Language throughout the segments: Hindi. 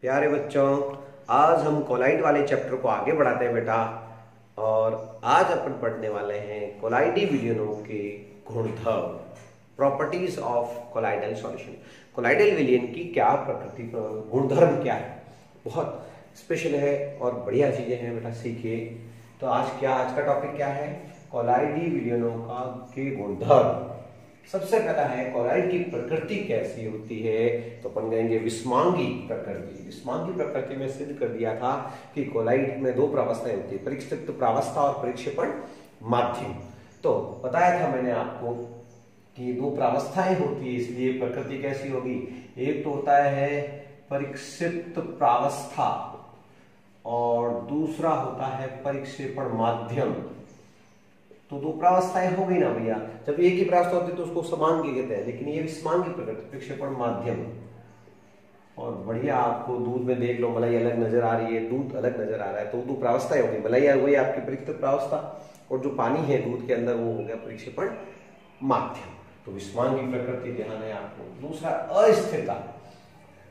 प्यारे बच्चों, आज हम कोलाइड वाले चैप्टर को आगे बढ़ाते हैं बेटा। और आज अपन पढ़ने वाले हैं कोलाइडी विलयनों के गुणधर्म, properties of colloidal solution. Colloidal विलयन की क्या प्रकृति, गुणधर्म क्या है, बहुत स्पेशल है और बढ़िया चीजें हैं बेटा, सीखिए। तो आज का टॉपिक क्या है? कोलाइडी विलयनों का के गुणधर्म। सबसे पहला है कोलाइड की प्रकृति कैसी होती है, तो अपन कहेंगे विस्मांगी प्रकृति। विस्मांगी प्रकृति में सिद्ध कर दिया था कि कोलाइड में दो प्रावस्थाएं होती है, परिक्षिप्त प्रावस्था और परिक्षेपण माध्यम। तो बताया था मैंने आपको कि दो प्रावस्थाएं होती है, इसलिए प्रकृति कैसी होगी। एक तो होता है परिक्षिप्त प्रावस्था और दूसरा होता है परिक्षेपण माध्यम। तो दो प्रावस्थाएं हो गई ना भैया। जब एक ही प्रावस्था होती है तो उसको समांगी कहते हैं, लेकिन ये विस्मांगी प्रकृति, प्रक्षेपण माध्यम। और बढ़िया, आपको दूध में देख लो मलाई अलग नजर आ रही है, दूध अलग नजर आ रहा है, तो दो प्रावस्थाएं हो गई। मलाई हो गई आपकी परिक्षिप्त प्रावस्था और जो पानी है दूध के अंदर वो हो गया परिक्षेपण माध्यम। तो विस्मांगी प्रकृति ध्यान है आपको। दूसरा अस्थिरता।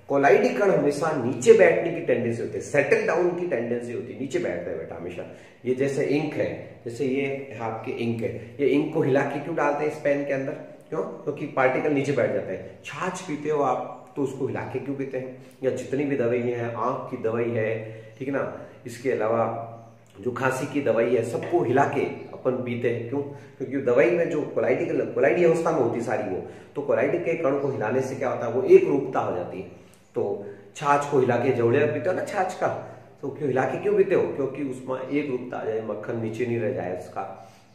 कोलाइडी कण हमेशा नीचे बैठने की टेंडेंसी होती है, सेटल डाउन की टेंडेंसी होती है, नीचे बैठता है बेटा हमेशा। ये जैसे इंक है, जैसे ये आपके इंक है, ये इंक को हिला के क्यों डालते हैं इस पेन के अंदर? क्यों? क्योंकि पार्टिकल नीचे बैठ जाते हैं। छाछ पीते हो आप तो उसको हिला के क्यों पीते हैं? या जितनी भी दवाई है, आंख की दवाई है, ठीक है ना, इसके अलावा जो खांसी की दवाई है, सबको हिला के अपन पीते हैं। क्यों? क्योंकि दवाई में जो कोलाइडी अवस्था में होती सारी वो, तो कोलाइडी के कण को हिलाने से क्या होता है, वो एक रूपता हो जाती है। तो छाछ को हिला के जवड़े पीते हो ना छाछ का, तो क्यों हिला के क्यों पीते हो? क्योंकि उसमें एक रूपता आ जाए, मक्खन नीचे नहीं रह जाए उसका।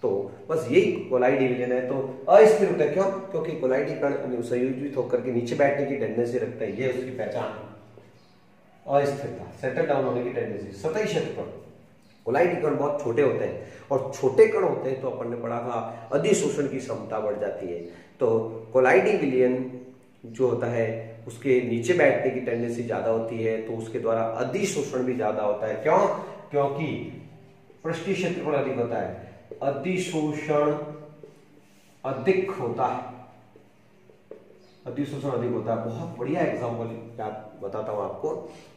तो बस यही कोलाइडी विलयन है। तो अस्थिर होता है, क्यों? क्योंकि कोलाइडी कण संयोजित होकर के नीचे बैठने की टेंडेंसी रखता है, ये उसकी पहचान है। अस्थिरता, सेटल डाउन होने की टेंडेंसी। सतही क्षेत्रफल। कोलाइडी कण बहुत छोटे होते हैं और छोटे कण होते हैं तो अपन ने पढ़ा था अधिशोषण की क्षमता बढ़ जाती है। तो कोलाइडी विलयन जो होता है उसके नीचे बैठने की टेंडेंसी ज्यादा होती है, तो उसके द्वारा अधिशोषण भी ज्यादा होता है। क्यों? क्योंकि पृष्ठीय क्षेत्रफल अधिक होता है, अधिशोषण अधिक होता है, अधिशोषण अधिक होता है। बहुत बढ़िया एग्जांपल बताता हूं आपको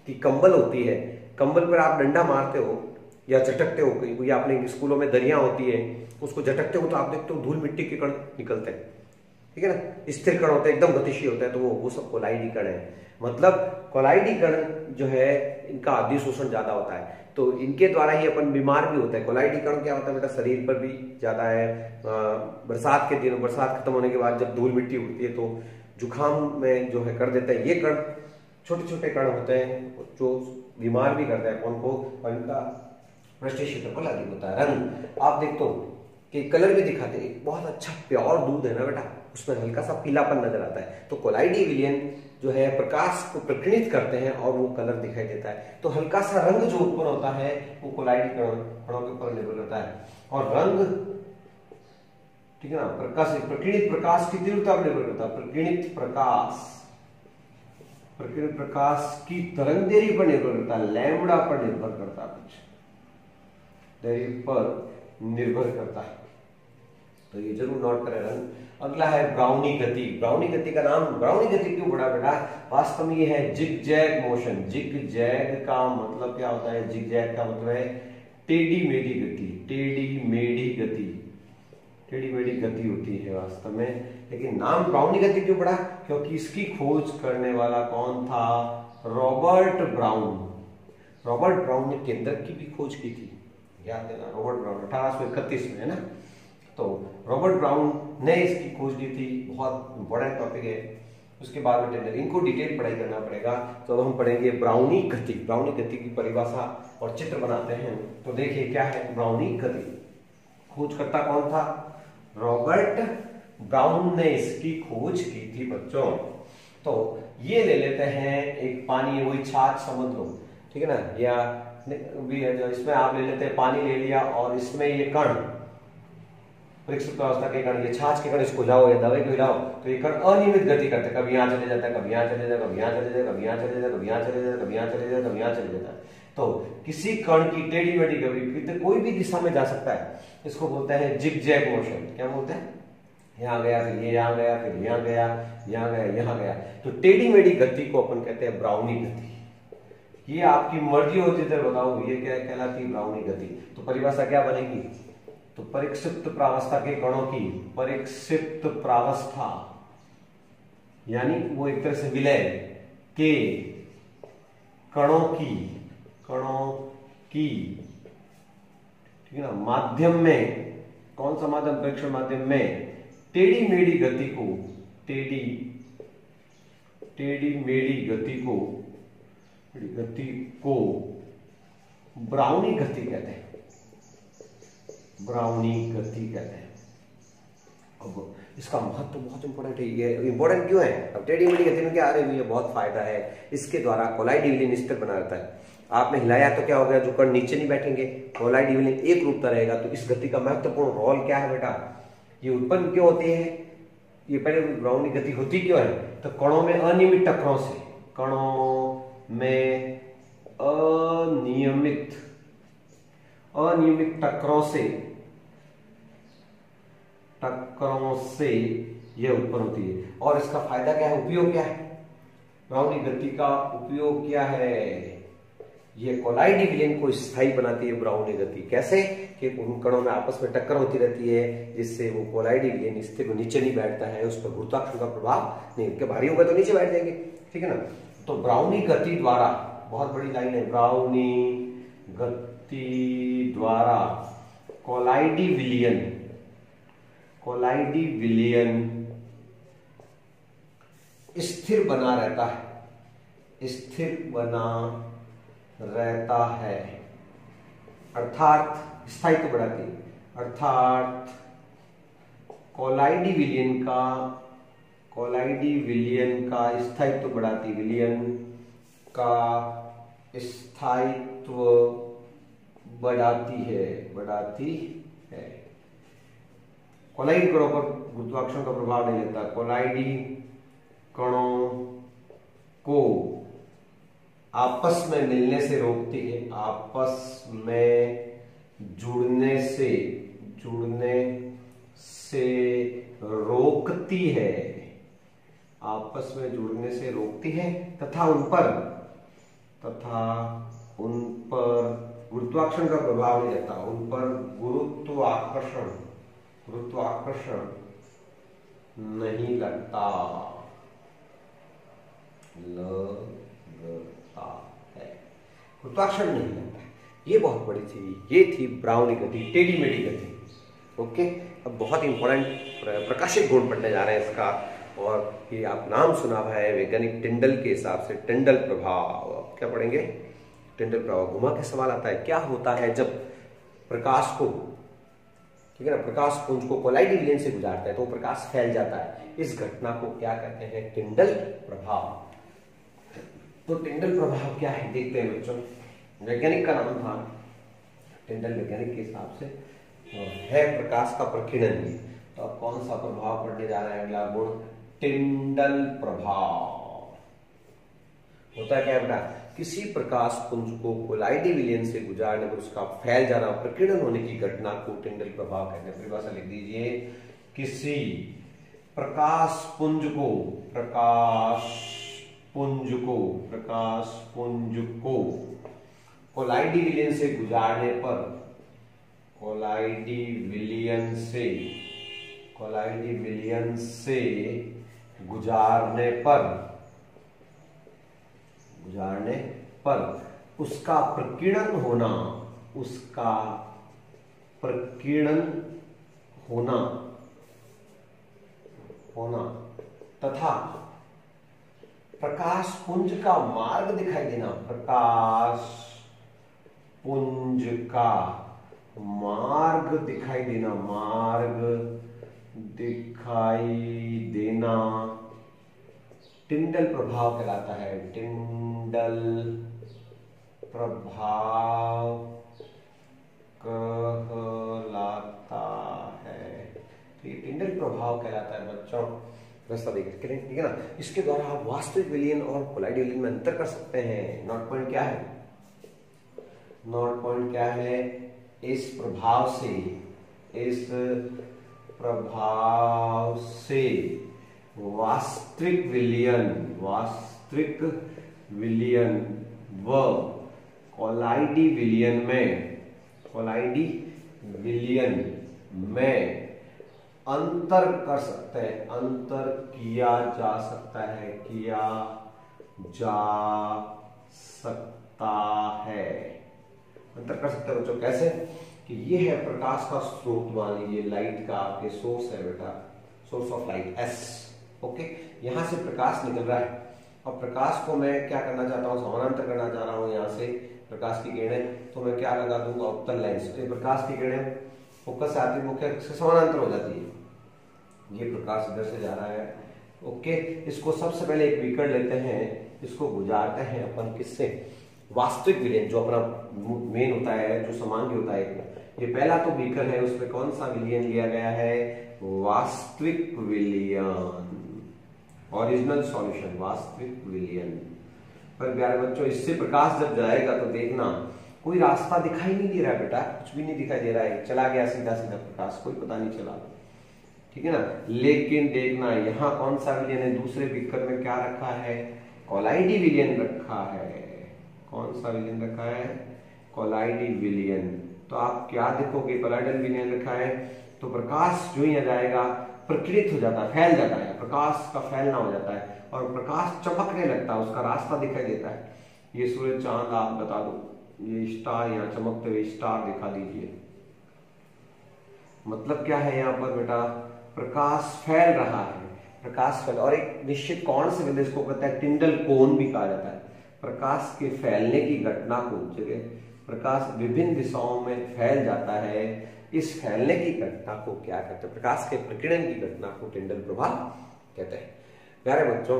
कि कंबल होती है, कंबल पर आप डंडा मारते हो या झटकते हो, कोई आपने स्कूलों में दरिया होती है उसको झटकते हो तो आप देखते हो धूल मिट्टी के कण निकलते हैं, ठीक है ना। स्थिर कण होते हैं, एकदम गतिशील होता है, तो वो सब कोलाइडी कण है। मतलब कोलाइडी कण जो है इनका अधिशोषण ज्यादा होता है, तो इनके द्वारा ही अपन बीमार भी होते हैं। कोलाइडी कण क्या होता है बेटा, शरीर पर भी ज्यादा है। बरसात के दिनों, बरसात खत्म होने के बाद जब धूल मिट्टी उड़ती है तो जुकाम में जो है कर देता है। ये कण छोटे छोटे कण होते हैं जो बीमार भी करते हैं कौन को, और इनका पृष्ठीय क्षेत्रफल अधिक होता है। रंग आप देखते हो कि कलर भी दिखाते हैं, बहुत अच्छा प्योर दूध है ना बेटा, उसमें हल्का सा पीलापन नजर आता है। तो कोलाइडी विलयन जो है प्रकाश को प्रकीर्णित करते हैं और वो कलर दिखाई देता है। तो हल्का सा रंग जो उत्पन्न होता है वो कोलाइडी कणों के ऊपर निर्भर करता है। और रंग, ठीक है ना, प्रकाश, प्रकीर्णित प्रकाश की तीव्रता पर निर्भर करता है। प्रकीर्णित प्रकाश की तरंग दैर्घ्य पर निर्भर करता है, लैम्बडा पर निर्भर करता है, कुछ दैर्घ्य पर निर्भर करता है, तो ये जरूर नोट करें रंग। अगला है ब्राउनी गति। ब्राउनी गति का नाम ब्राउनी गति क्यों पड़ा बेटा? वास्तव में ये है जिग-जैग मोशन। जिग-जैग का मतलब क्या होता है? जिग-जैग का मतलब है टेढ़ी मेढ़ी गति, टेढ़ी मेढ़ी गति, टेढ़ी मेढ़ी गति होती है वास्तव में। लेकिन नाम ब्राउनी गति क्यों पड़ा? क्योंकि इसकी खोज करने वाला कौन था? Robert brown. रॉबर्ट ब्राउन ने केंद्रक की भी खोज की थी, याद देना। रॉबर्ट ब्राउन 1831 में, है ना। तो रॉबर्ट ब्राउन ने इसकी खोज की थी, बहुत इंपॉर्टेंट टॉपिक है। उसके बाद में टेंडर, इनको डिटेल पढ़ाई करना पड़ेगा। तो हम पढ़ेंगे ब्राउनी गति। ब्राउनी गति की परिभाषा और चित्र बनाते हैं। तो देखिए क्या है ब्राउनी गति। खोजकर्ता कौन था? रॉबर्ट ब्राउन ने इसकी खोज की थी बच्चों। तो ये ले लेते हैं एक पानी, वही छाछ समझ लो, ठीक है ना, या इसमें आप ले लेते हैं पानी ले लिया और इसमें ये कण, परिक्षिप्त अवस्था के कण, ये छाछ के कण, इसको हिलाओ या दवाई को हिलाओ तो ये कण अनियमित गति करते हैं। कभी यहाँ चले जाता है, कभी यहाँ चले जाता है, कभी यहाँ चले जाता है, कभी यहाँ चले जाता है, कभी यहाँ चले जाता है, कभी यहाँ चले जाता है, कभी यहाँ चले जाता है। तो किसी कण की टेढ़ी मेढ़ी गति कोई भी दिशा में जा सकता है, इसको बोलते हैं जिग-जैग मोशन। क्या बोलते हैं? यहाँ गया, फिर ये यहाँ गया, फिर यहाँ गया, यहाँ गया, यहाँ गया। तो टेढ़ी मेढ़ी गति को अपन कहते हैं ब्राउनी गति। ये आपकी मर्जी होती है बताओ ये क्या कहलाती है, ब्राउनी गति। तो परिभाषा क्या बनेगी, तो परिक्षिप्त प्रावस्था के कणों की, परिक्षिप्त प्रावस्था यानी वो एक तरह से विलय के कणों की ठीक है ना, माध्यम में, कौन सा माध्यम, परीक्षण माध्यम में टेढ़ी मेढ़ी गति को, टेढ़ी मेढ़ी गति को ब्राउनी गति कहते हैं, ब्राउनी गति कहते हैं। अब इसका महत्व बहुत इंपॉर्टेंट है। ये इंपॉर्टेंट क्यों है, अब टेढ़ी मेढ़ी गति में क्या आ रही है, बहुत फायदा है। इसके द्वारा कोलाइडी विलीन स्थिर बना रहता है। आपने हिलाया तो क्या हो गया, जो कण नीचे नहीं बैठेंगे, कोलाइडी विलीन एक रूपता रहेगा। तो इस गति का महत्वपूर्ण रोल क्या है बेटा, ये उत्पन्न क्यों होती है, ये पहले ब्राउनी गति होती क्यों है, तो कणों में अनियमित टक्करों से, कणों में अनियमित टक्करों से यह उत्पन्न होती है। और इसका फायदा क्या है, उपयोग क्या है, ब्राउनी गति का उपयोग क्या है, ये कोलाइडी विलीन को स्थायी बनाती है ब्राउनी गति। कैसे कि उन कणों में आपस में टक्कर होती रहती है, जिससे वो कोलाइडी विलीन स्थिर नीचे नहीं बैठता है, उस पर गुरुत्वाकर्षण का प्रभाव नहीं, के भारी होगा तो नीचे बैठ जाएंगे, ठीक है ना। तो ब्राउनी गति द्वारा, बहुत बड़ी लाइन है, ब्राउनी गति द्वारा कोलाइडी विलीन स्थिर बना रहता है, अर्थात स्थायित्व बढ़ाती है, अर्थात कोलाइडी विलीन का स्थायित्व बढ़ाती, विलीन का स्थायित्व बढ़ाती है। कोलाइडी कणों पर गुरुत्वाकर्षण का प्रभाव नहीं लेता, कोलाइडी कणों को आपस में मिलने से रोकती है, आपस में जुड़ने से रोकती है, तथा उन पर गुरुत्वाकर्षण का प्रभाव नहीं रहता, उन पर गुरुत्वाकर्षण नहीं लगता है, गुरुत्वाकर्षण नहीं लगता है। ये बहुत बड़ी थी, ये थी ब्राउनी गति, टेढ़ी मेढ़ी गति। ओके, अब बहुत इंपॉर्टेंट प्रकाशिक गुण पढ़ने जा रहे हैं इसका, और ये आप नाम सुना है वैज्ञानिक टिंडल के हिसाब से, टिंडल प्रभाव। क्या पढ़ेंगे, टिंडल प्रभाव। घुमा के सवाल आता है, क्या होता है जब प्रकाश को, ठीक है ना, प्रकाश पुंज को कोलाइडी विलीन से गुजारता है तो प्रकाश फैल जाता है, इस घटना को क्या कहते हैं, टिंडल प्रभाव। तो टिंडल प्रभाव क्या है देखते हैं बच्चों, वैज्ञानिक का नाम था टिंडल, वैज्ञानिक के हिसाब से है प्रकाश का प्रकीर्णन ही। तो अब कौन सा प्रभाव पढ़ने जा रहे हैं, अगला गुण टिंडल प्रभाव। होता है क्या बेटा, किसी प्रकाश पुंज को कोलाइडी विलीन से गुजारने पर उसका फैल जाना, प्रकीर्णन होने की घटना को टिंडल प्रभाव कहते हैं। परिभाषा लिख दीजिए, किसी प्रकाश पुंज को कोलाइडी विलीन से गुजारने पर, कोलाइडी विलीन से गुजारने पर उसका प्रकीर्णन होना तथा प्रकाश पुंज का मार्ग दिखाई देना, प्रकाश पुंज का मार्ग दिखाई देना टिंडल प्रभाव कहलाता है, टिंडल प्रभाव कहलाता है। तो ये टिंडल प्रभाव कहलाता है बच्चों। रास्ता देखिए, ठीक है ना। इसके द्वारा आप वास्तविक विलीन और कोलाइडी विलीन में अंतर कर सकते हैं। नॉट पॉइंट क्या है, नॉट पॉइंट क्या है, इस प्रभाव से वास्तविक विलियन व कोलाइडी विलयन में अंतर कर सकते हैं, अंतर किया जा सकता है, अंतर कर सकते हैं बच्चों। कैसे कि ये है प्रकाश का स्रोत, मान लीजिए लाइट का आपके सोर्स है बेटा, source of light S. Okay, यहां से प्रकाश निकल रहा है और प्रकाश को मैं क्या करना चाहता हूं, समानांतर करना चाह रहा हूं यहां से प्रकाश की किरणें, तो मैं क्या लगा दूंगा, उत्तल लेंस। तो ये प्रकाश की किरणें फोकस से आती है, मुख्य अक्ष से समानांतर हो जाती है। ये प्रकाश इधर से जा रहा है। ओके, इसको सबसे पहले एक बीकर लेते हैं, इसको गुजारते हैं अपन किससे, वास्तविक विलयन जो अपना मेन होता है, जो समांगी होता है। ये पहला तो बीकर है, उसमें कौन सा विलयन लिया गया है, वास्तविक विलयन, ओरिजिनल सॉल्यूशन, वास्तविक विलयन। पर प्यारे बच्चों, इससे प्रकाश जब जाएगा तो देखना कोई रास्ता दिखाई नहीं दे रहा है बेटा, कुछ भी नहीं दिखाई दे रहा है, चला गया सीधा सीधा प्रकाश, कोई पता नहीं चला, ठीक है ना। लेकिन देखना यहाँ कौन सा विलयन है, दूसरे बीकर में क्या रखा है, कोलाइडी विलयन रखा है। कौन सा विलयन रखा है, कोलाइडी विलयन। तो आप क्या देखोगे, कोलाइडल विलयन रखा है, तो प्रकाश जो ही आ जाएगा प्रकीर्णित हो जाता है, फैल जाता है, प्रकाश का फैलना हो जाता है और प्रकाश चमकने लगता है, उसका रास्ता दिखाई देता है। ये सूरज चांद आप बता दो, ये स्टार यहाँ चमकते हुए स्टार दिखा दीजिए, मतलब क्या है यहाँ पर बेटा, प्रकाश फैल रहा है, प्रकाश फैल, और एक निश्चित कोण से मिलते, इसको कहते हैं टिंडल कोण भी कहा जाता है। प्रकाश के फैलने की घटना को, जगह प्रकाश विभिन्न दिशाओं में फैल जाता है, इस फैलने की घटना को क्या कहते हैं, प्रकाश के प्रकीर्णन की घटना को टिंडल प्रभाव कहते हैं। प्यारे बच्चों,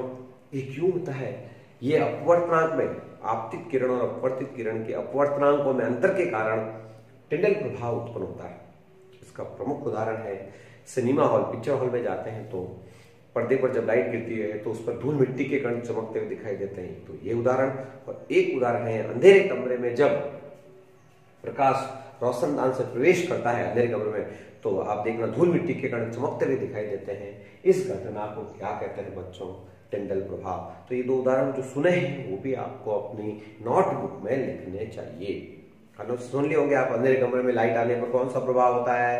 ये क्यों होता है, ये अपवर्तनांक में, आपतित किरण और अपवर्तित किरण के अपवर्तनांकों में अंतर के कारण टिंडल प्रभाव उत्पन्न होता है। इसका प्रमुख उदाहरण है सिनेमा हॉल, पिक्चर हॉल में जाते हैं तो पर्दे पर जब लाइट गिरती है तो उस पर धूल मिट्टी के कण चमकते हुए दिखाई देते हैं, तो ये उदाहरण। और एक उदाहरण है अंधेरे कमरे में जब प्रकाश रोशनदान से प्रवेश करता है अंधेरे कमरे में, तो आप देखना धूल मिट्टी के कण चमकते हुए दिखाई देते हैं, इस घटना को क्या कहते हैं बच्चों, टिंडल प्रभाव। तो ये दो उदाहरण जो सुने हैं वो भी आपको अपनी नोटबुक में लिखने चाहिए। सुन लिए होंगे आप, अंधेरे कमरे में लाइट आने पर कौन सा प्रभाव होता है,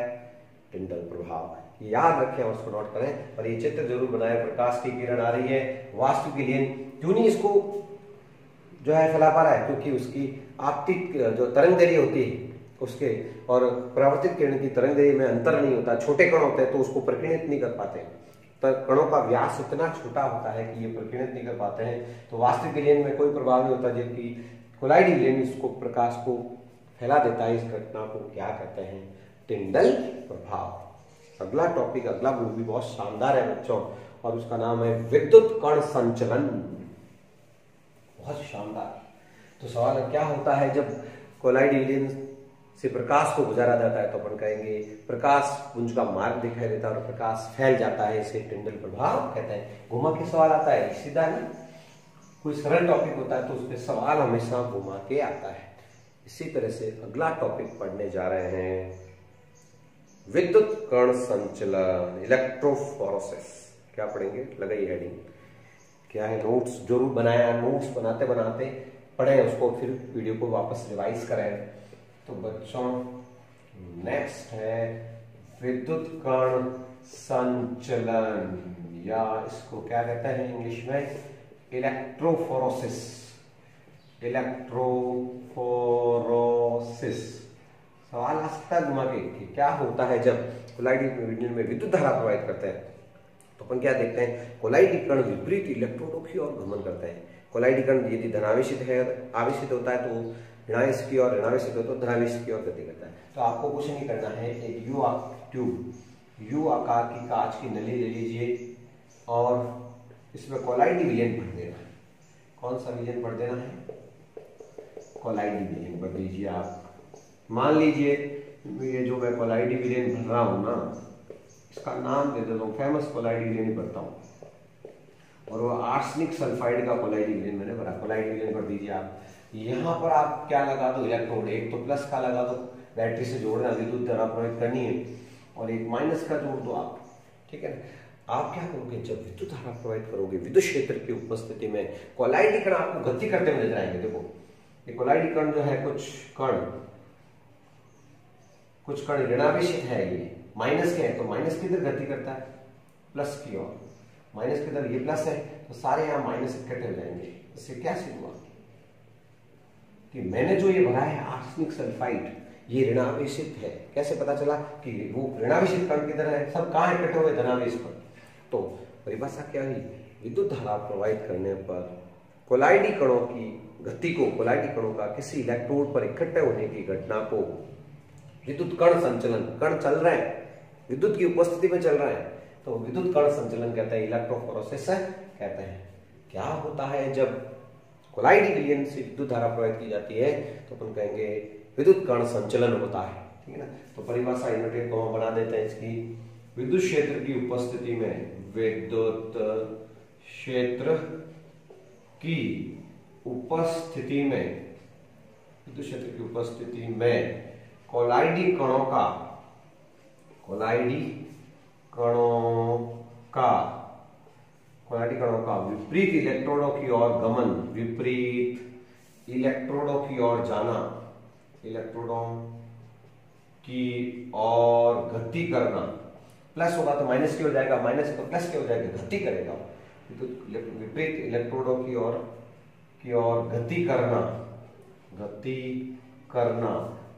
टिंडल प्रभाव। याद रखें और उसको नोट करें, और ये चित्र जरूर बनाएं। प्रकाश की किरण आ रही है, वास्तविक विलयन क्यों नहीं इसको जो है फैला पा रहा है, क्योंकि उसकी आपतित जो तरंग दैर्ध्य होती है उसके और परावर्तित किरण की तरंग दैर्ध्य में अंतर नहीं होता, छोटे कण होते हैं तो उसको प्रकीर्णित नहीं कर पाते, तो कणों का व्यास इतना छोटा होता है कि ये प्रकीर्णित नहीं कर पाते हैं, तो वास्तविक विलयन में कोई प्रभाव नहीं होता, जबकि कोलाइडी विलयन इसको प्रकाश को फैला देता है। इस घटना को क्या कहते हैं, टिंडल प्रभाव। अगला टॉपिक, अगला मूवी बहुत शानदार है बच्चों, और उसका नाम है विद्युत कण संचलन, बहुत शानदार। तो सवाल क्या होता है, जब कोलाइडी विलयन से प्रकाश को गुजारा जाता है तो अपन कहेंगे प्रकाश पुंज का मार्ग दिखाई देता है और प्रकाश फैल जाता है, इसे टिंडल प्रभाव कहते हैं। घुमा के सवाल आता है, सीधा नहीं, कोई सरल टॉपिक होता है तो उसमें सवाल हमेशा घुमा के आता है। इसी तरह से अगला टॉपिक पढ़ने जा रहे हैं, विद्युत कण संचलन, इलेक्ट्रोफोरेसिस। क्या पढ़ेंगे, लगाइए हेडिंग, क्या है, नोट्स जरूर बनाया, नोट्स बनाते बनाते पढ़ें उसको, फिर वीडियो को वापस रिवाइज करें। तो बच्चों नेक्स्ट है विद्युत कण संचलन, या इसको क्या कहते हैं इंग्लिश में, इलेक्ट्रोफोरेसिस, इलेक्ट्रोफोरेसिस। सवाल आ सकता है घुमा के कि क्या होता है जब कोलाइडी विलयन में विद्युत धारा प्रवाहित करते हैं, तो अपन क्या देखते हैं, कोलाइडी कण विपरीत इलेक्ट्रोनों की ओर गमन करते हैं। कोलाइडी कण यदि धनावेशित है, आवेशित होता है तो ऋणावेश की ओर, ऋणावेशित हो तो धनावेश की ओर गति करता है। तो आपको कुछ नहीं करना है, एक यू आकार की कांच की नली ले लीजिए और इसमें कोलाइडी विलयन भर देना है। कौन सा विलयन भर देना है, कोलाइडी विलयन भर दीजिए आप। मान लीजिए ये जो मैं कोलाइडी विलयन भर रहा हूं ना, इसका नाम दे देता हूं, फेमस कोलाइडी विलयन भरता हूं, और वो आर्सेनिक सल्फाइड का कोलाइडी विलयन मैंने भरा। कोलाइडी विलयन भर दीजिए आप। यहाँ पर आप क्या लगा दो, इलेक्ट्रोड, एक तो प्लस का लगा दो, बैटरी से जोड़ना, विद्युत धारा प्रवाहित करनी है, और एक माइनस का जोड़ दो आप, ठीक है ना। आप क्या करोगे, जब विद्युत धारा प्रवाहित करोगे, विद्युत क्षेत्र की उपस्थिति में कोलाइडी कण आपको गति करते हुए नजर आएंगे। देखो ये कोलाइडी कण जो है कुछ कण ऋणावेशित है, ये माइनस के है, तो माइनस किधर गति करता है, प्लस की ओर। माइनस किधर, ये प्लस है, तो सारे यहां माइनस इकट्ठे हो जाएंगे। इससे क्या सिद्ध हुआ कि मैंने जो ये भरा है आर्सेनिक सल्फाइड, ये ऋणावेशित है। कैसे पता चला कि वो ऋणावेशित कण किधर है, सब कहां इकट्ठे हुए, धनावेश पर। तो परिभाषा क्या हुई, विद्युत धारा प्रवाहित करने पर कोलाइडी कणों की गति को, कोलाइडी कणों का किसी इलेक्ट्रोड पर इकट्ठे होने की घटना को विद्युत कण संचलन, कण चल रहे हैं, विद्युत की उपस्थिति में चल रहे हैं, तो विद्युत कण संचलन कहते हैं, इलेक्ट्रोफोरेसिस कहते हैं। क्या होता है जब कोलाइडी विलयन से विद्युत धारा प्रवाहित की जाती है, तो अपन कहेंगे विद्युत कण संचलन होता है, ठीक है ना। तो परिभाषा इनवर्टेड कॉमा बना देते हैं इसकी, विद्युत क्षेत्र की उपस्थिति में, विद्युत क्षेत्र की उपस्थिति में, विद्युत क्षेत्र की उपस्थिति में कोलाइडी कणों का विपरीत इलेक्ट्रोडों की ओर गमन, विपरीत इलेक्ट्रोडों की ओर जाना, इलेक्ट्रोडों की ओर गति करना। प्लस होगा तो माइनस की हो जाएगा, माइनस तो प्लस की हो जाएगा, गति करेगा। विपरीत इलेक्ट्रोडों की ओर गति करना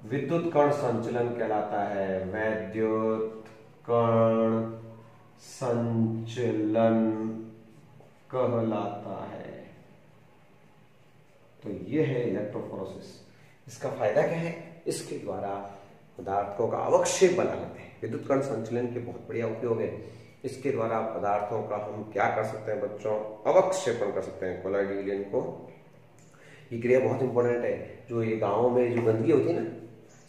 विद्युत कण संचलन कहलाता है, वैद्युत कण संचलन कहलाता है। तो यह है इलेक्ट्रोफोरेसिस। इसका फायदा क्या है, इसके द्वारा पदार्थों का अवक्षेप बना लेते हैं। विद्युत कण संचलन के बहुत बढ़िया उपयोग है। इसके द्वारा पदार्थों का हम क्या कर सकते हैं बच्चों, अवक्षेपण कर सकते हैं। कोलाइडी विलयन को ये क्रिया बहुत इंपॉर्टेंट है। जो ये गाँवों में जो गंदगी होती है ना,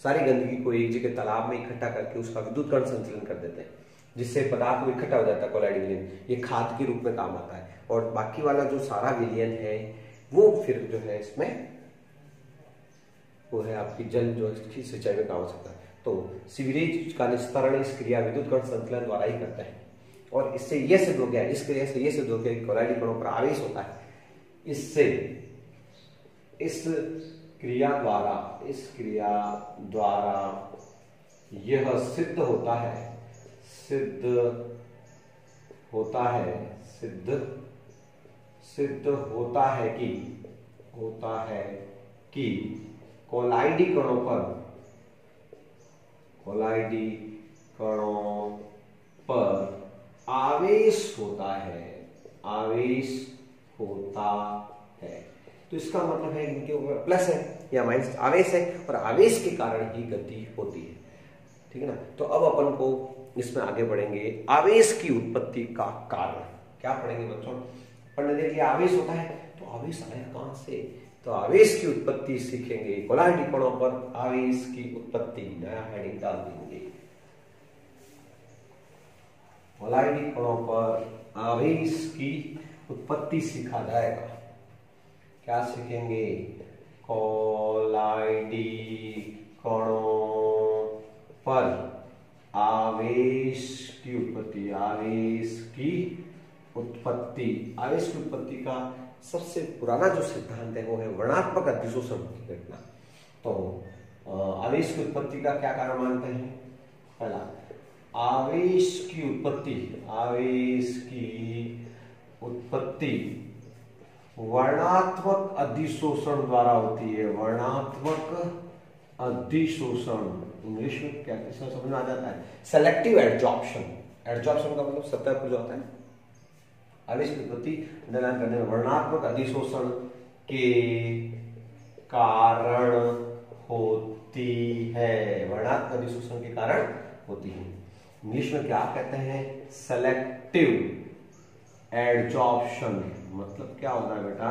सारी गंदगी को एक जगह तालाब में इकट्ठा करके उसका विद्युत कण संचलन कर देते हैं, जिससे पदार्थ को इकट्ठा हो जाता है कोलाइडी विलयन। ये खाद के रूप में काम आता है। और बाकी वाला जो सारा विलयन है वो फिर जो है इसमें वो है आपकी जल जो इसकी सिंचाई में काम हो सकता है। तो सीवरेज का निस्तारण इस क्रिया विद्युत कण संचलन द्वारा ही करता है। और इससे यह सिद्ध हो गया, इस क्रिया से यह सिद्ध हो गया कि कोलाइडी कणों पर आवेश होता है। इससे इस क्रिया द्वारा यह सिद्ध होता है कि कोलाइडी कणों पर आवेश होता है। तो इसका मतलब है इनके ऊपर प्लस है या माइनस आवेश है, और आवेश के कारण ही गति होती है, ठीक है ना। तो अब अपन को इसमें आगे बढ़ेंगे, आवेश की उत्पत्ति का कारण क्या पढ़ेंगे बच्चों। पढ़ने देखिए, आवेश होता है तो आवेश आया कहां से, तो आवेश की उत्पत्ति सीखेंगे। कोलाइडी कणों पर आवेश की उत्पत्ति, नया हेडिंग डाल देंगे, कोलाइडी कणों पर आवेश की उत्पत्ति सीखा जाएगा। क्या सीखेंगे, कोलाइडी कणों पर आवेश की उत्पत्ति का सबसे पुराना जो सिद्धांत है वो है वर्णात्मक अधिशोषण की घटना। तो आवेश की उत्पत्ति का क्या कारण मानते हैं, पहला आवेश की उत्पत्ति वर्णात्मक अधिशोषण द्वारा होती है। वर्णात्मक अधिशोषण इंग्लिश में क्या समझ में आ जाता है, सेलेक्टिव एडजॉर्प्शन। एडजॉर्प्शन का मतलब सतह पर जो होता है आवेश की उत्पत्ति अंडरलाइन करने में वर्णात्मक अधिशोषण के कारण होती है। वर्णात्मक अधिशोषण के कारण होती है। इंग्लिश में क्या कहते हैं, सेलेक्टिव एडजॉर्प्शन। मतलब क्या होता है बेटा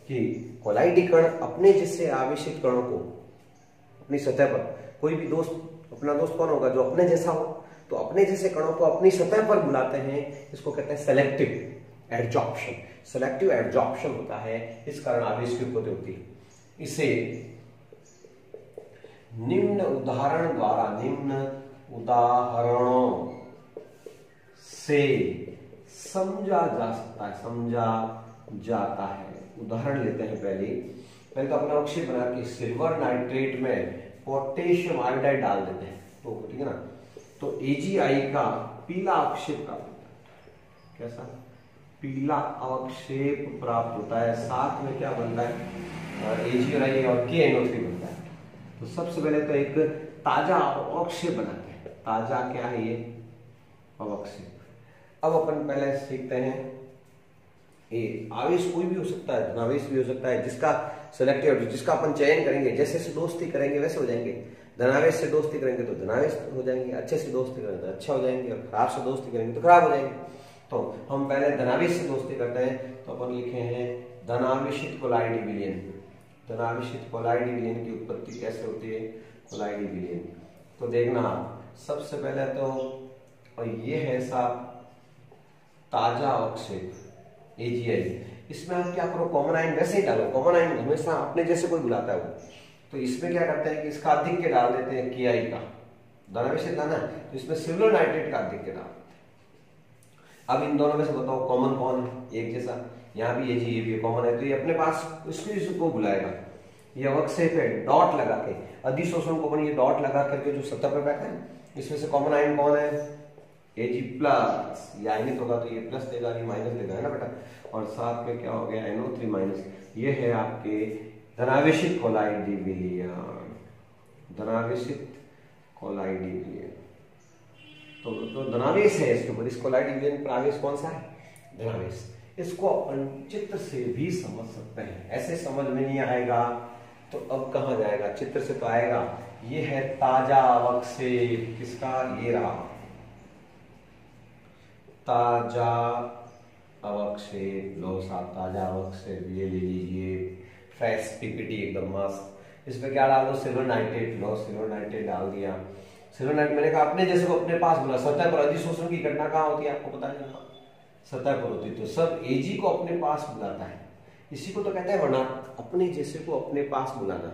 कि कोलाइडी कण अपने जैसे आवेशित कणों को अपनी सतह पर, कोई भी दोस्त, अपना दोस्त कौन होगा जो अपने जैसा हो, तो अपने जैसे कणों को अपनी सतह पर बुलाते हैं। इसको कहते हैं सेलेक्टिव एडजॉर्प्शन। सेलेक्टिव एडजॉर्प्शन होता है, इस कारण आवेश की उत्पत्ति होती है। इसे निम्न उदाहरणों से समझा जाता है। उदाहरण लेते हैं पहले पहले तो अपना अवक्षेप बना के सिल्वर नाइट्रेट में पोटेशियम आयोडाइड डाल देते हैं, तो ठीक है ना, तो AgI का पीला अवक्षेप प्राप्त होता है। कैसा पीला अवक्षेप प्राप्त होता है, साथ में क्या बनता है Ag और I और KNO3 बनता है। तो सबसे पहले तो एक ताजा अवक्षेप बनाते हैं। ताजा क्या है ये अवक्षेप। अब अपन पहले सीखते हैं ये आवेश कोई भी हो सकता है, धनावेश भी हो सकता है, जिसका सेलेक्टिव जिसका अपन चयन करेंगे, जैसे से दोस्ती करेंगे वैसे हो जाएंगे। धनावेश से दोस्ती करेंगे तो धनावेश हो जाएंगे, अच्छे से दोस्ती करेंगे तो अच्छा हो जाएंगे, और खराब से दोस्ती करेंगे तो खराब हो जाएंगे। तो हम पहले धनावेश से दोस्ती करते हैं, तो अपन लिखे हैं धनावेशित कोलाइडी विलयन। धनावेशित कोलाइडी विलयन की उत्पत्ति कैसे होती है, कोलाइडी विलयन। तो देखना सबसे पहले तो, और ये है साहब ताजा अवक्षेप AgI। इसमें हम क्या करो, कॉमन आयन वैसे ही डालो, कॉमन आयन हमेशा अपने जैसे कोई बुलाता है वो। तो इसमें क्या करते हैं कि इसका अधिक्य डाल देते हैं KI का, धनावेशित लाना है तो इसमें सिल्वर नाइट्रेट का अधिक्य डाल देते हैं। अब इन दोनों में से बताओ कॉमन कौन, एक जैसा, यहाँ भी Ag ये भी कॉमन है, तो ये अपने पास इसको बुलाएगा। ये अवक्षेप है, डॉट लगा के अधिशोषण को ये डॉट लगा करके जो सतह पर बैठा है, इसमें से कॉमन आयन कौन है Ag प्लस, ये आयनित होगा तो ये प्लस देगा, ये माइनस देगा, है ना बेटा, और साथ में क्या हो गया NO3 माइनस। ये है आपके धनावेशित कोलाइडी विलयन, धनावेशित कोलाइडी विलयन। तो धनावेश है इसके ऊपर, इस कोलाइडी विलयन पर आवेश कौन सा है, धनावेश। इसको अपन चित्र से भी समझ सकते हैं, ऐसे समझ में नहीं आएगा तो अब कहाँ जाएगा, चित्र से तो आएगा। ये है ताजा अवक्षेप, किसका, ये रहा ताजा अवक्षेप। लो साहब ताजा अवक्षेप ये ले लीजिए, फ्रेश PPT एकदम मस्त। इसमें क्या डाल दो, सिल्वर नाइट्रेट। लो सिल्वर नाइट्रेट डाल दिया। सिल्वर नाइट्रेट मैंने कहा अपने जैसे को अपने पास बुला, सतह पर अधिशोषण की घटना कहाँ होती है आपको पता नहीं, सतह पर होती, तो सब Ag को अपने पास बुलाता है। इसी को तो कहते हैं वर्णात, अपने जैसे को अपने पास बुलाना,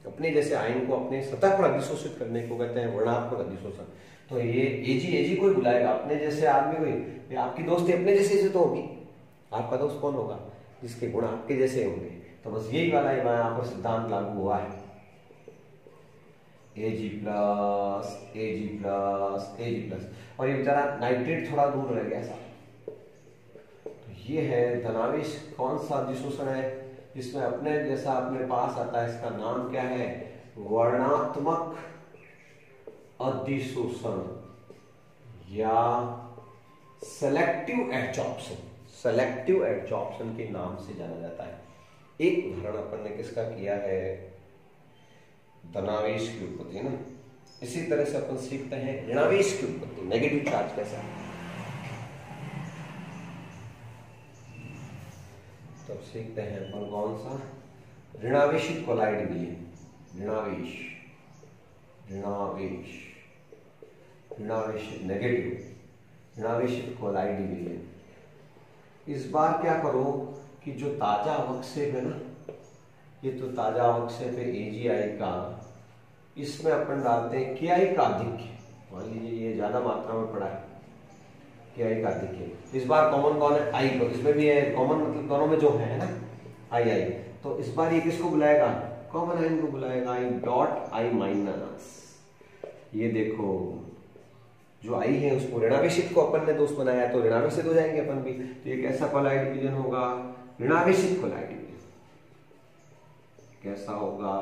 अपने जैसे आयन को अपने सतह पर अधिशोषित करने को कहते हैं वर्णात्मक अधिशोषण। तो ये Ag को ही बुलाएगा, अपने जैसे आदमी को। आपकी दोस्ती अपने जैसे तो होगी, आपका दोस्त कौन होगा, जिसके गुण आपके जैसे होंगे। तो बस यही वाला यहाँ पर सिद्धांत लागू हुआ है, Ag plus Ag plus Ag plus. और ये बेचारा नाइट्रेट थोड़ा दूर रह गया ऐसा। तो ये है धनावेश, कौन सा अधिशोषण है जिसमें अपने जैसा अपने पास आता है, इसका नाम क्या है, वर्णात्मक अधिशोषण या सेलेक्टिव एडजॉर्प्शन। सेलेक्टिव एडजॉर्प्शन के नाम से जाना जाता है। एक उदाहरण अपन ने किसका किया है, धनावेश की उत्पत्ति, है ना। इसी तरह से अपन सीखते हैं ऋणावेश की उत्पत्ति, नेगेटिव चार्ज कैसा है। तब सीखते हैं अपन कौन सा, ऋणावेशित कोलाइडी विलयन। ऋणावेश, ऋणावेश, ऋणावेशित नेगेटिव, ऋणावेशित कोलाइडी विलयन। इस बार क्या करो कि जो ताजा अवक्षेप है ना, ये तो ताजा अवक्षेप है AgI का, इसमें अपन डालते हैं KI का अधिक्य। मान लीजिए ये ज्यादा मात्रा में पड़ा है, KI का अधिक्य। इस बार कॉमन कौन है, I को, इसमें भी है कॉमन, मतलब दोनों में जो है ना I। तो इस बार ये किसको बुलाएगा, कॉमन आयन को बुलाएगा, I डॉट I माइनस। ये देखो जो I है उसको ऋणावेशित को अपन ने दोस्त बनाया, तो ऋणावेशित हो जाएंगे अपन भी। तो ये कैसा कोलाइडी विलयन होगा, ऋणावेशित कोलाइडी विलयन। कैसा होगा,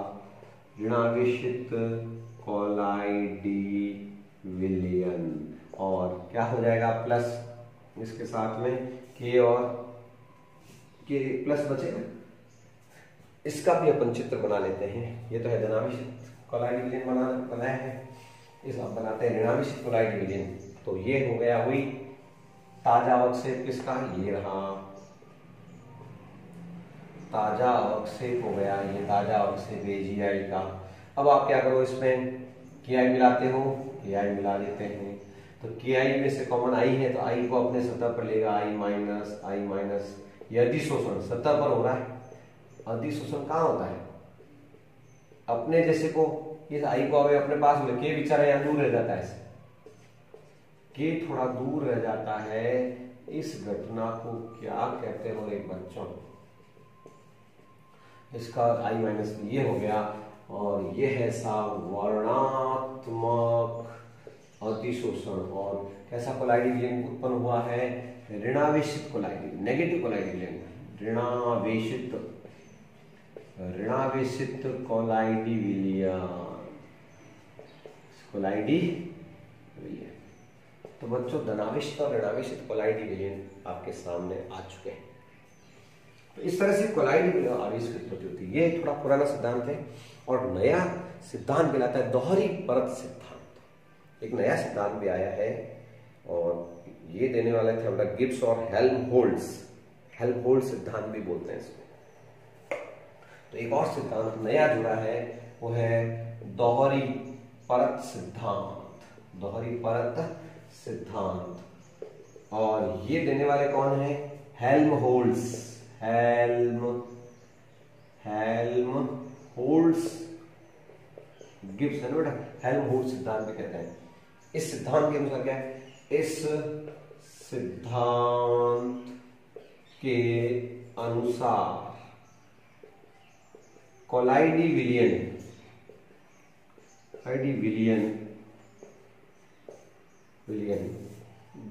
ऋणावेशित कोलाइडी विलयन। और क्या हो जाएगा, प्लस इसके साथ में K और K प्लस बचेगा। इसका भी अपन चित्र बना लेते हैं। ये तो है धनावेशित कोलाइडी विलयन बनाया है, इस आप बनाते हैं ऋणावेशित कोलाइडी विलयन। तो ये हो गया हुई ताजा अवक्षेप किसका, ये रहा ताजा अवक्षेप हो गया, ये ताजा अवक्षेप AgI का। अब आप क्या करो, इसमें KI मिलाते हो, KI मिला देते हैं। तो KI में से कॉमन I है, तो I को अपने सतह पर लेगा, I माइनस I माइनस। ये अधिशोषण सतह पर हो रहा है। अधिशोषण कहाँ होता है, अपने जैसे को, इस I को अगर अपने पास में, K बेचारा यहाँ दूर रह जाता है, K थोड़ा दूर रह जाता है। इस घटना को क्या कहते हो रे बच्चों, इसका आई माइनस ये हो गया, और ये है साहब वर्णात्मक अतिशोषण। और कैसा कोलाइडी विलयन उत्पन्न हुआ है? ऋणावेशित कोलाइडी, नेगेटिव कोलाइडी विलयन, ऋणावेशित कोलाइडी विलयन। तो बच्चों धनावेशित और ऋणावेशित कोलाइडी विलयन आपके सामने आ चुके हैं। तो इस तरह से कोलाइडी विलयन आवेश की उत्पत्ति होती है। ये थोड़ा पुराना सिद्धांत है, और नया सिद्धांत कहलाता है दोहरी परत सिद्धांत। एक नया सिद्धांत भी आया है, और ये देने वाले थे हमारा गिब्स और हेल्महोल्ट्ज सिद्धांत भी बोलते हैं इसको। तो एक और सिद्धांत नया जुड़ा है, वो है दोहरी परत सिद्धांत। और ये देने वाले कौन है? हेल्महोल्ट्ज। गिब्स है ना बेटा, हेल्महोल्ट्ज सिद्धांत भी कहते हैं। इस सिद्धांत के अनुसार क्या है? इस सिद्धांत के अनुसार कोलाइडी विलयन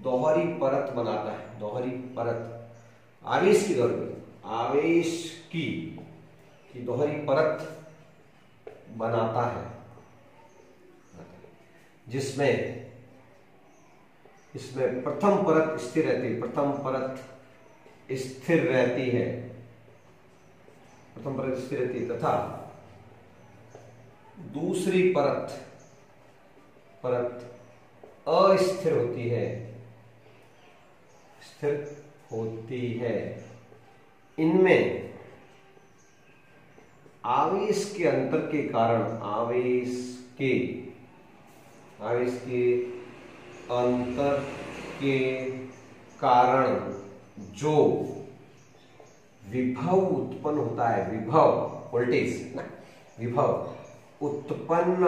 दोहरी परत बनाता है। दोहरी परत आवेश की दोहरी परत बनाता है, जिसमें इसमें प्रथम परत स्थिर रहती है, तथा दूसरी परत अस्थिर होती है। इनमें आवेश के अंतर के कारण जो विभव उत्पन्न होता है, वोल्टेज ना, विभव उत्पन्न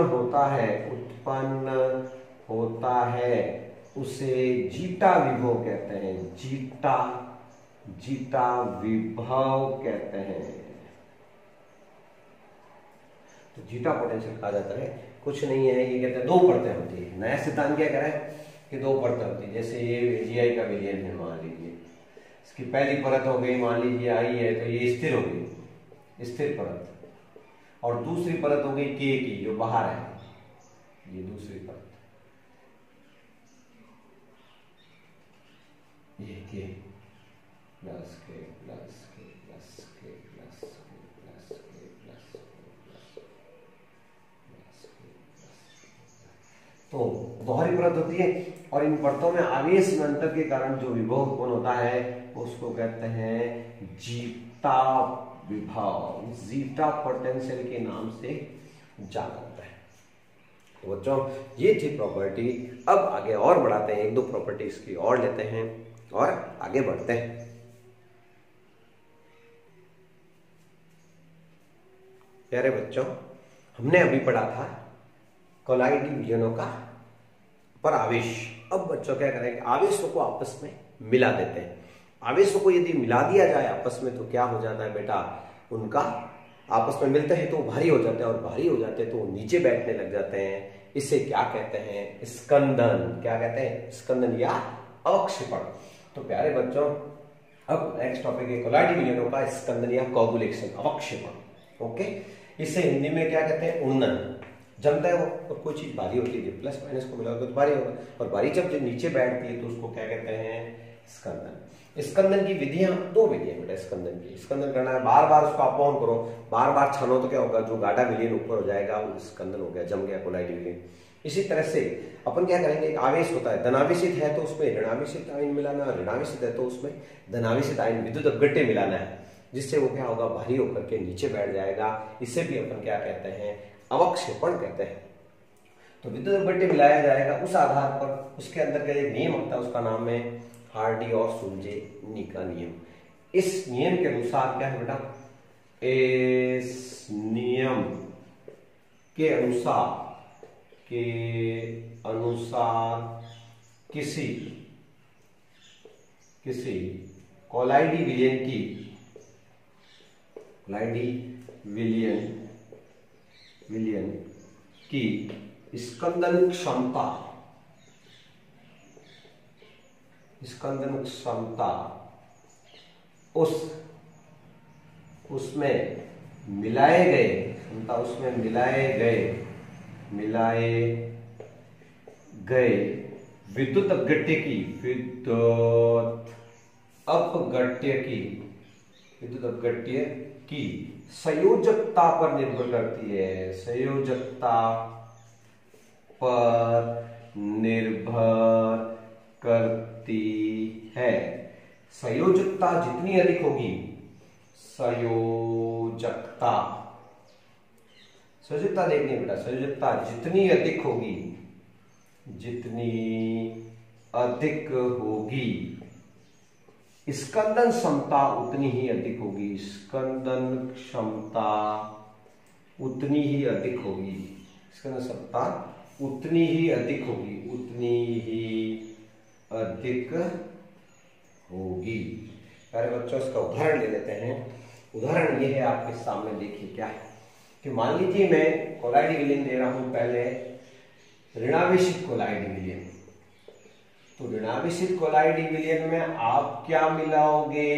होता है, उसे जीटा विभव कहते हैं। जीटा विभव कहते हैं। तो जीटा पोटेंशियल कहा जाता है। कुछ नहीं है, ये कहते हैं दो परतें होती है। नया सिद्धांत क्या कह रहा है कि दो परतें होती है। जैसे ये जीआई का विलयन है, मान लीजिए इसकी पहली परत हो गई, मान लीजिए आई है, तो ये स्थिर हो गई, स्थिर परत। और दूसरी परत हो गई के की, जो बाहर है, ये दूसरी परत, ये के प्लस के प्लस के प्लस के प्लस के प्लस के प्लस के। तो दोहरी परत होती है, और इन परतों में आवेश में अंतर के कारण जो विभव उत्पन्न होता है उसको कहते हैं जीटा विभव, जीटा पोटेंशियल के नाम से जाना जाता है। तो बच्चों ये थी प्रॉपर्टी। अब आगे और बढ़ाते हैं, एक दो प्रॉपर्टी इसकी और लेते हैं और आगे बढ़ते हैं। प्यारे बच्चों, हमने अभी पढ़ा था कोलाइडी विलयनों का पर आवेश। अब बच्चों क्या करेंगे, आवेशों को आपस में मिला देते हैं। आवेशों को यदि मिला दिया जाए आपस में तो क्या हो जाता है बेटा, उनका आपस में मिलते हैं तो भारी हो जाते हैं, और भारी हो जाते हैं तो नीचे बैठने लग जाते हैं। इसे क्या कहते हैं? स्कंदन। क्या कहते हैं? स्कंदन या अवक्षेपण। तो प्यारे बच्चों, अब नेक्स्ट टॉपिक है कोलाइडी विलयनों का स्कंदन या कोगुलेशन, अवक्षेपण। ओके, इसे हिंदी में क्या कहते हैं? उन्नन। जमता है वो, तो कोई चीज भारी होती है, प्लस माइनस को मिलाओगे तो भारी होगा, और भारी जब नीचे बैठती है तो उसको क्या कहते हैं? स्कंदन। स्कंदन की विधियां, दो विधियां बेटा स्कंदन की। स्कंदन करना है, बार बार उसको अपॉन करो, बार बार छानो तो क्या होगा, जो गाढ़ा विलयन ऊपर हो जाएगा वो स्कंदन हो गया, जम गया कोलाइडी विलयन। इसी तरह से अपन क्या करेंगे, एक आवेश होता है, धनावेशित है तो उसमें ऋणावेशित आयन मिलाना, ऋणावेशित है तो उसमें धनावेशित आयन विद्युत अपघट्य मिलाना है, जिससे वो क्या होगा, भारी होकर के नीचे बैठ जाएगा। इसे भी अपन क्या कहते हैं? अवक्षेपण कहते हैं। तो विद्युत अपघट्य मिलाया जाएगा, उस आधार पर उसके अंदर का एक नियम होता है, उसका नाम है हार्डी और सुलजे का नियम। इस नियम के अनुसार क्या है बेटा, इस नियम के अनुसार किसी कोलाइडी विलयन की स्कंदन क्षमता उसमें मिलाए गए विद्युत अपघट्य की संयोजकता पर निर्भर करती है। संयोजकता जितनी अधिक होगी, संयोजकता देखनी बेटा, संयोजकता जितनी अधिक होगी स्कंदन क्षमता उतनी ही अधिक होगी। स्कंदन क्षमता उतनी ही अधिक होगी। अरे बच्चों, इसका उदाहरण ले लेते हैं। उदाहरण ये है आपके सामने, देखिए क्या है कि मान लीजिए मैं कोलाइडी विलयन दे रहा हूं। पहले ऋणावेशित कोलाइडी विलयन। तो ऋणावेशित कोलाइडी विलयन में आप क्या मिलाओगे?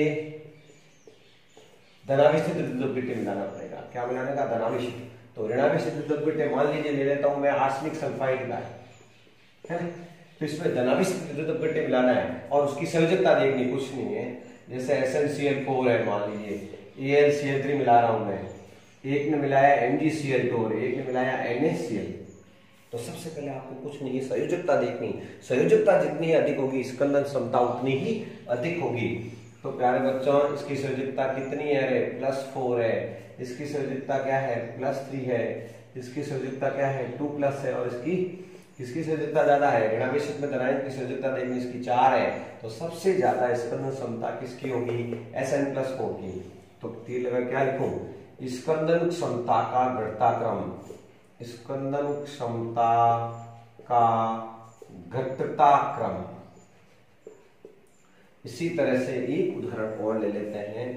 धनावेशित विद्युत मिलाना पड़ेगा। क्या मिलाने का? धनावेशित। तो ऋणावेशित विद्युत मान लीजिए ले लेता हूं मैं आर्सेनिक सल्फाइड का है। तो इसमें धनावेशित विद्युत मिलाना है और उसकी संयोजकता देखनी, कुछ नहीं है। जैसे SnCl4 है, मान लीजिए AlCl3 मिला रहा हूं मैं। एक ने मिलाया MgCl2 और एक ने मिलाया NaCl। तो सबसे पहले आपको कुछ नहीं है, संयोजकता देखनी। संयोजकता जितनी अधिक होगी स्कंदन क्षमता उतनी ही अधिक होगी। तो प्यारे बच्चों, इसकी संयोजकता कितनी है? +4 है। इसकी संयोजकता क्या है? +3 है। इसकी संयोजकता क्या है? 2+ है। और इसकी संयोजकता ज्यादा है। ऋणावेशित में धनायन की संयोजकता देखनी, इसकी 4 है। तो सबसे ज्यादा स्कंदन क्षमता किसकी होगी? Sn+4 की। तो तीर लगा क्या लिखूं? स्कंदन क्षमता का घटता क्रम। स्कंदन क्षमता का घटता क्रम। इसी तरह से एक उदाहरण और ले लेते हैं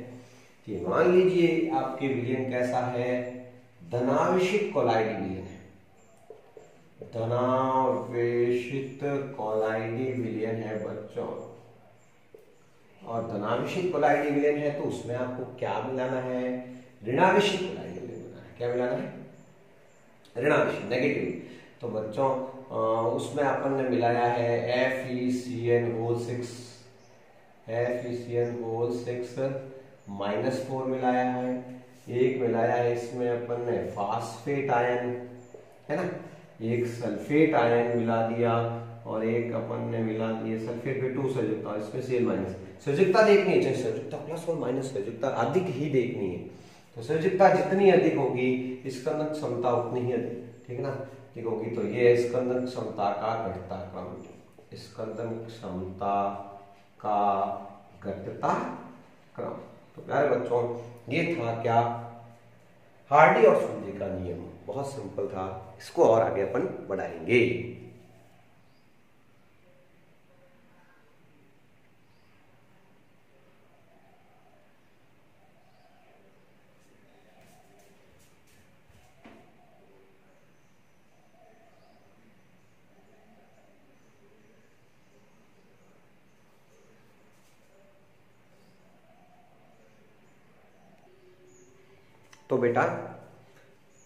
कि मान लीजिए आपके विलयन कैसा है? धनावेशित कोलाइडी विलयन है। धनावेशित कोलाइडी विलयन है बच्चों। और धनावेशित कोलाइडी विलयन है तो उसमें आपको क्या मिलाना है? ऋणावेशित कोलाइडी विलयन मिलाना है। क्या मिलाना है? ऋणावेशित, नेगेटिव। तो बच्चों उसमें अपन ने मिलाया है FeCN6 -4 मिलाया है। एक मिलाया है इसमें अपन ने फास्फेट आयन, है ना। एक सल्फेट आयन मिला दिया और एक अपन ने मिला दिया सल्फेट में 2 संयुक्ता, इसमें Cl-। संयुक्ता देखनी है, चाहे संयुक्ता प्लस और माइनस, संयुक्ता अधिक ही देखनी है। तो संयुक्ता जितनी अधिक होगी स्कंदन क्षमता उतनी ही अधिक, ठीक है ना, ठीक होगी। तो ये स्कंदन क्षमता का घटता क्रम। स्कंदन क्षमता का घटता क्रम। तो प्यारे बच्चों, ये था क्या? हार्डी और सुलजे का नियम। बहुत सिंपल था, इसको और आगे अपन बढ़ाएंगे। तो बेटा,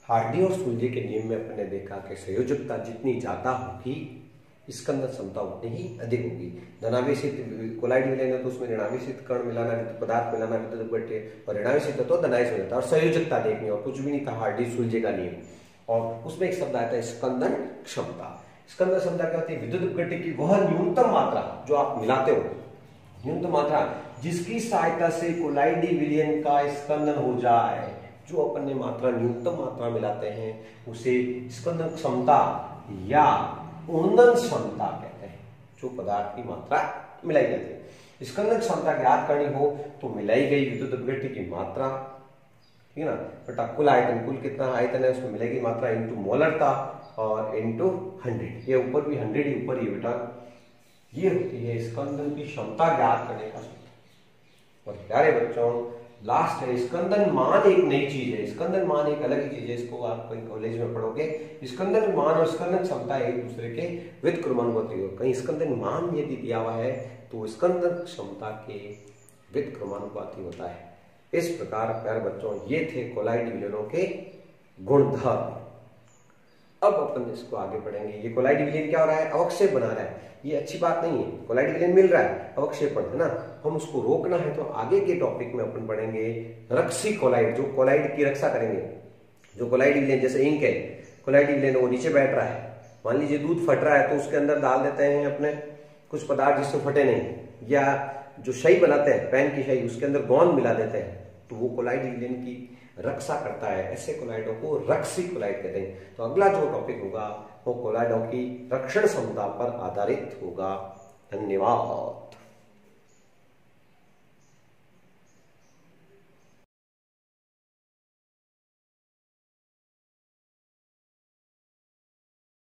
हार्डी और सुलजे के नियम में अपने देखा कि संयोजकता जितनी ज्यादा होगी स्कंदन क्षमता उतनी ही अधिक होगी। धनावेशित कोलाइड विलयन है तो उसमें ऋणावेशित कण मिलाना, पदार्थ मिलाना, और ऋणावेशित है तो धनावेशित मिलाता, और संयोजकता देखनी, और कुछ भी नहीं था। हार्डी सुलजे का नियम। और उसमें एक शब्द आता है स्कंदन क्षमता। स्कंदन क्षमता क्या होती है? विद्युत अपघट्य की वह न्यूनतम मात्रा जो आप मिलाते हो, न्यूनतम मात्रा जिसकी सहायता से कोलाइडी विलयन का स्कंदन हो जाए। जो अपन ने मात्रा न्यूनतम मात्रा मिलाते हैं उसे स्कंदन क्षमता या उन्नन क्षमता कहते हैं। जो पदार्थ की मात्रा मिलाई जाती है। स्कंदन क्षमता ज्ञात करनी हो तो मिलाई गई विद्युत अपघट्य की मात्रा, ठीक है ना, बेटा कुल आयतन, कुल कितना आयतन है उसमें मिलेगी मात्रा इंटू मोलरता और इंटू 100। ये ऊपर भी 100 ही ऊपर ही बेटा, ये होती है स्कंदन की क्षमता ज्ञात करने का सूत्र। और प्यारे बच्चों, लास्ट है स्कंदन मान। एक नई चीज है, स्कंदन मान एक अलग ही चीज है, इसको आप कहीं कॉलेज में पढ़ोगे। स्कंदन मान और स्कंदन क्षमता एक दूसरे के व्युत्क्रमानुपाती हो। कहीं स्कंदन मान यदि दिया हुआ है तो स्कंदन क्षमता के व्युत्क्रमानुपाती होता है। इस प्रकार प्यारे बच्चों ये थे कोलाइडी विलयनों के गुणधर्म। अब अपन इसको आगे बढ़ेंगे। ये कोलाइडी विलयन क्या हो रहा है, अवक्षेप बना रहा है, ये अच्छी बात नहीं है। कोलाइडी विलयन मिल रहा है, अवक्षेपण है ना, हम उसको रोकना है तो आगे के टॉपिक में अपन पढ़ेंगे रक्षी कोलाइड, जो कोलाइड की रक्षा करेंगे। जो कोलाइडी विलयन जैसे इंक है, कोलाइडी विलयन वो नीचे बैठ रहा है, मान लीजिए दूध फट रहा है तो उसके अंदर डाल देते हैं अपने कुछ पदार्थ जिससे फटे नहीं, या जो शई बनाते हैं पेन की शई उसके अंदर गोंद मिला देते हैं, तो वो कोलाइडी विलयन की रक्षा करता है। ऐसे कोलाइडों को रक्षी कोलाइड कहते हैं। तो अगला जो टॉपिक होगा वो कोलाइडों की रक्षण क्षमता पर आधारित होगा। धन्यवाद।